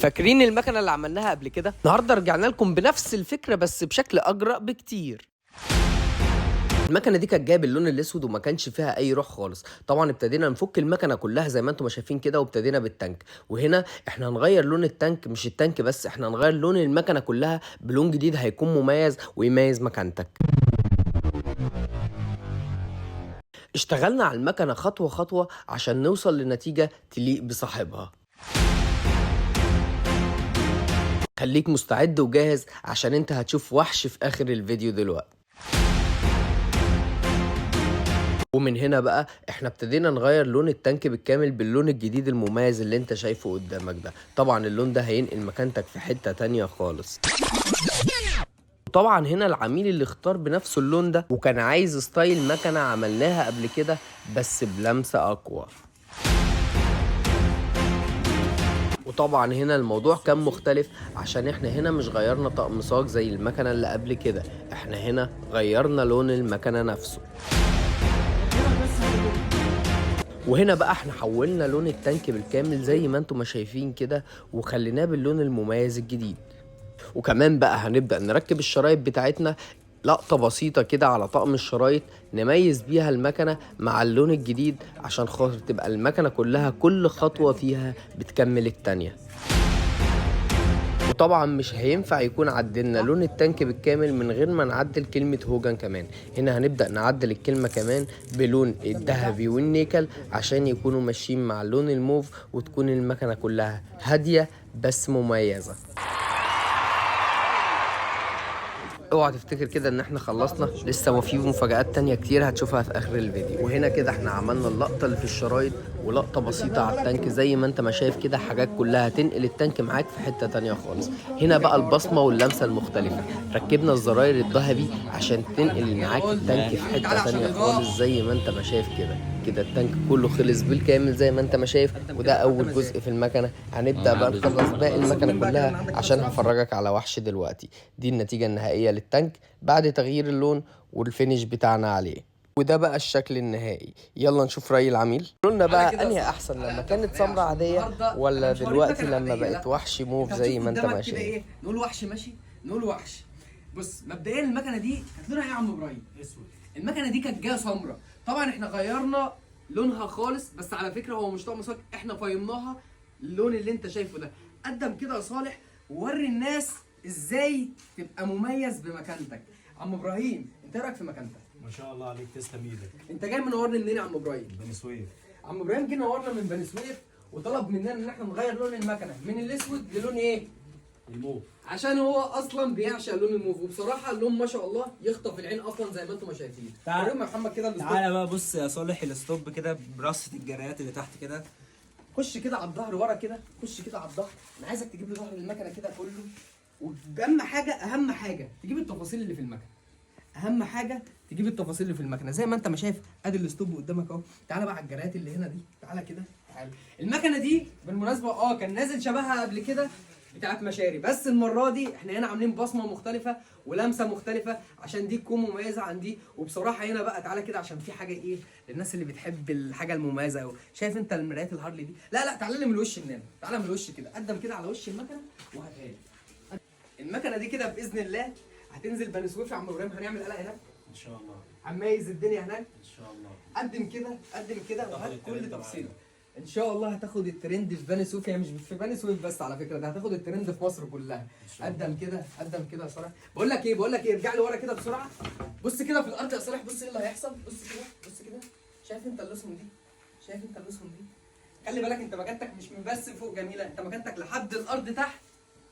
فاكرين المكنه اللي عملناها قبل كده؟ النهارده رجعنا لكم بنفس الفكره بس بشكل اجرأ بكتير. المكنه دي كانت جايه باللون الاسود وما كانش فيها اي روح خالص. طبعا ابتدينا نفك المكنه كلها زي ما انتم شايفين كده، وابتدينا بالتانك. وهنا احنا هنغير لون التانك، مش التانك بس، احنا هنغير لون المكنه كلها بلون جديد هيكون مميز ويميز مكانتك. اشتغلنا على المكنه خطوه خطوه عشان نوصل لنتيجه تليق بصاحبها. خليك مستعد وجاهز عشان انت هتشوف وحش في اخر الفيديو دلوقتي. ومن هنا بقى احنا ابتدينا نغير لون التانك بالكامل باللون الجديد المميز اللي انت شايفه قدامك ده. طبعا اللون ده هينقل مكانتك في حتة تانية خالص. طبعا هنا العميل اللي اختار بنفسه اللون ده وكان عايز ستايل مكنة عملناها قبل كده بس بلمسة اقوى. وطبعا هنا الموضوع كان مختلف عشان احنا هنا مش غيرنا طقم صاج زي المكنة اللي قبل كده، احنا هنا غيرنا لون المكنة نفسه. وهنا بقى احنا حولنا لون التانك بالكامل زي ما انتم ما شايفين كده وخليناه باللون المميز الجديد. وكمان بقى هنبدأ نركب الشرايط بتاعتنا لقطة بسيطة كده على طقم الشرايط نميز بيها المكنة مع اللون الجديد عشان خاطر تبقى المكنة كلها كل خطوة فيها بتكمل التانية. وطبعا مش هينفع يكون عدلنا لون التانك بالكامل من غير ما نعدل كلمة هوجن كمان. هنا هنبدأ نعدل الكلمة كمان بلون الذهبي والنيكل عشان يكونوا ماشيين مع لون الموف وتكون المكنة كلها هادية بس مميزة. اوعى تفتكر كده ان احنا خلصنا، لسه ما في مفاجآت تانية كتير هتشوفها في اخر الفيديو. وهنا كده احنا عملنا اللقطة اللي في الشرايط ولقطة بسيطة على التانك زي ما انت ما شايف كده، حاجات كلها هتنقل التانك معاك في حتة تانية خالص. هنا بقى البصمة واللمسة المختلفة، ركبنا الزراير الذهبي عشان تنقل معاك التانك في حتة تانية خالص زي ما انت ما شايف كده. كده التانك كله خلص بالكامل زي ما انت ما شايف، وده اول جزء في المكنه. هنبدا بقى نخلص باقي المكنه كلها عشان هفرجك على وحش دلوقتي. دي النتيجه النهائيه للتانك بعد تغيير اللون والفينش بتاعنا عليه، وده بقى الشكل النهائي. يلا نشوف رأي العميل. قلنا بقى انهي احسن، لما كانت سمرة عاديه ولا دلوقتي لما بقت وحش موف زي ما انت ما شايف؟ ايه نقول وحش ماشي، نقول وحش. بص مبدئيا المكنه دي كانت لونها ايه يا عم ابراهيم؟ اسود. المكنه دي كانت جايه سمراء، طبعا احنا غيرنا لونها خالص، بس على فكره هو مش طقم صاج، احنا فيمناها اللون اللي انت شايفه ده. قدم كده يا صالح ووري الناس ازاي تبقى مميز بمكانتك. عم ابراهيم انت رايك في مكانتك؟ ما شاء الله عليك، تسلم ايدك. انت جاي منورني منين يا عم ابراهيم؟ بني سويف. عم ابراهيم جه نورنا من بني سويف وطلب مننا ان احنا نغير لون المكنه من الاسود للون ايه؟ الموف. عشان هو اصلا بيعشق لون الموف، وبصراحه اللون ما شاء الله يخطف العين اصلا زي ما انتم ما شايفين. تعال يا محمد كده تعالى بقى بص يا صالح الستوب كده برصه الجرايات اللي تحت كده. خش كده على الظهر ورا كده، خش كده على الظهر. انا عايزك تجيب لي ظهر المكنه كده كله، اهم حاجه تجيب التفاصيل اللي في المكنه. اهم حاجه تجيب التفاصيل اللي في المكنه زي ما انت ما شايف. ادي الستوب قدامك اهو. تعالى بقى على الجرايات اللي هنا دي، تعالى كده تعالى. المكنه دي بالمناسبه كان نازل شبهها قبل كده بتاعت مشاري، بس المره دي احنا هنا عاملين بصمه مختلفه ولمسه مختلفه عشان دي تكون مميزه عن دي. وبصراحه هنا بقى تعالى كده عشان في حاجه ايه للناس اللي بتحب الحاجه المميزه قوي. شايف انت المرايات الهارلي دي؟ لا تعالى لي من الوش النانا، تعالى من الوش كده، قدم كده على وش المكنه وهاتها لي. المكنه دي كده باذن الله هتنزل بني سويف يا عم ابراهيم، هنعمل قلق هناك ان شاء الله، هنميز الدنيا هناك ان شاء الله. قدم كده وهات كل تفصيله. ان شاء الله هتاخد الترند في بني سويف، مش في بني سويف بس على فكره، ده هتاخد الترند في مصر كلها. قدم كده يا صالح. بقول لك ايه ارجع لي ورا كده بسرعه. بص كده في الارض يا صالح، بص ايه اللي هيحصل. بص كده شايف انت الاسهم دي؟ خلي بالك انت مكانتك مش من بس فوق جميله، انت مكانتك لحد الارض تحت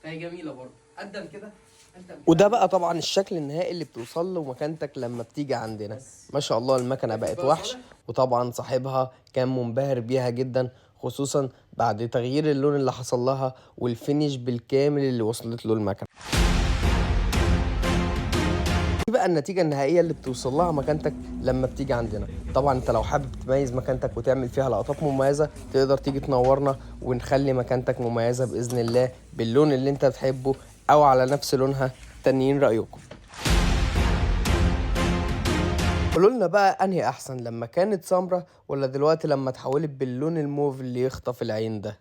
فهي جميله برضه. قدم كده. وده بقى طبعا الشكل النهائي اللي بتوصل له مكانتك لما بتيجي عندنا. ما شاء الله المكنه بقت وحش، وطبعا صاحبها كان منبهر بيها جدا، خصوصا بعد تغيير اللون اللي حصل لها والفينش بالكامل اللي وصلت له المكنه. دي بقى النتيجة النهائية اللي بتوصل لها مكانتك لما بتيجي عندنا. طبعا انت لو حابب تميز مكانتك وتعمل فيها لقطات مميزة تقدر تيجي تنورنا ونخلي مكانتك مميزة بإذن الله باللون اللي انت بتحبه او على نفس لونها. تانيين رأيكم. قولوا لنا بقى انهي احسن، لما كانت سمرة ولا دلوقتي لما اتحولت باللون الموف اللي يخطف العين ده؟